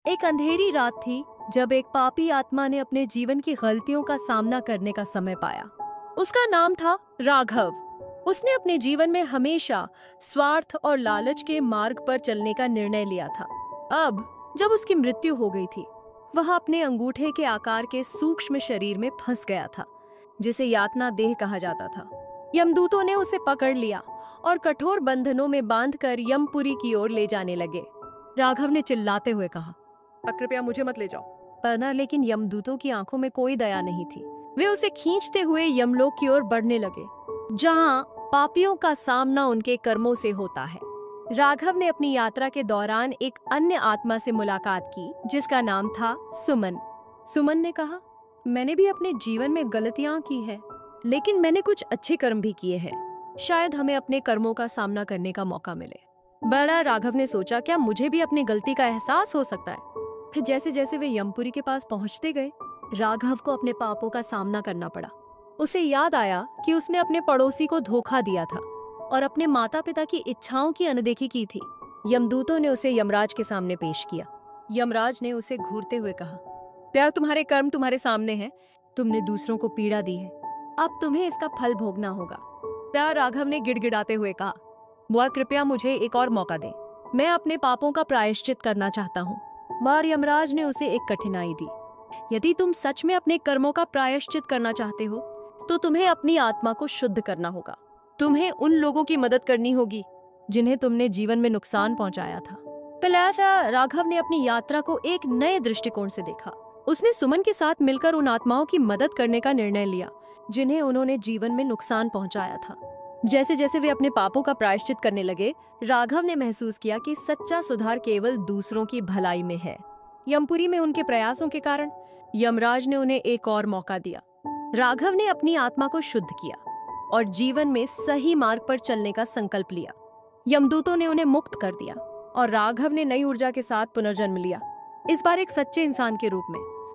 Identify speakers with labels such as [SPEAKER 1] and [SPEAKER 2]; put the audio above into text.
[SPEAKER 1] एक अंधेरी रात थी जब एक पापी आत्मा ने अपने जीवन की गलतियों का सामना करने का समय पाया। उसका नाम था राघव। उसने अपने जीवन में हमेशा स्वार्थ और लालच के मार्ग पर चलने का निर्णय लिया था। अब जब उसकी मृत्यु हो गई थी, वह अपने अंगूठे के आकार के सूक्ष्म शरीर में फंस गया था, जिसे यातना देह कहा जाता था। यमदूतों ने उसे पकड़ लिया और कठोर बंधनों में बांधकर यमपुरी की ओर ले जाने लगे। राघव ने चिल्लाते हुए कहा,
[SPEAKER 2] कृपया मुझे मत ले जाओ।
[SPEAKER 1] पर लेकिन यमदूतों की आंखों में कोई दया नहीं थी। वे उसे खींचते हुए यमलोक की ओर बढ़ने लगे, जहां पापियों का सामना उनके कर्मों से होता है। राघव ने अपनी यात्रा के दौरान एक अन्य आत्मा से मुलाकात की, जिसका नाम था सुमन। सुमन ने कहा, मैंने भी अपने जीवन में गलतियां की है, लेकिन मैंने कुछ अच्छे कर्म भी किए हैं। शायद हमें अपने कर्मों का सामना करने का मौका मिले। बड़ा राघव ने सोचा, क्या मुझे भी अपनी गलती का एहसास हो सकता है? फिर जैसे जैसे वे यमपुरी के पास पहुंचते गए, राघव को अपने पापों का सामना करना पड़ा। उसे याद आया कि उसने अपने पड़ोसी को धोखा दिया था और अपने माता पिता की इच्छाओं की अनदेखी की थी। यमदूतों ने उसे यमराज के सामने पेश किया। यमराज ने उसे घूरते हुए कहा, क्या तुम्हारे कर्म तुम्हारे सामने हैं? तुमने दूसरों को पीड़ा दी है, अब तुम्हें इसका फल भोगना होगा। प्यार राघव ने गिड़गिड़ाते हुए कहा, बुआ कृपया मुझे एक और मौका दें, मैं अपने पापों का प्रायश्चित करना चाहता हूँ। मार यमराज ने उसे एक कठिनाई दी, यदि तुम सच में अपने कर्मों का प्रायश्चित करना चाहते हो तो तुम्हें अपनी आत्मा को शुद्ध करना होगा। तुम्हें उन लोगों की मदद करनी होगी जिन्हें तुमने जीवन में नुकसान पहुंचाया था। पहले राघव ने अपनी यात्रा को एक नए दृष्टिकोण से देखा। उसने सुमन के साथ मिलकर उन आत्माओं की मदद करने का निर्णय लिया जिन्हें उन्होंने जीवन में नुकसान पहुंचाया था। जैसे जैसे वे अपने पापों का प्रायश्चित करने लगे, राघव ने महसूस किया कि सच्चा सुधार केवल दूसरों की भलाई में है। यमपुरी में उनके प्रयासों के कारण यमराज ने उन्हें एक और मौका दिया। राघव ने अपनी आत्मा को शुद्ध किया और जीवन में सही मार्ग पर चलने का संकल्प लिया। यमदूतों ने उन्हें मुक्त कर दिया और राघव ने नई ऊर्जा के साथ पुनर्जन्म लिया, इस बार एक सच्चे इंसान के रूप में।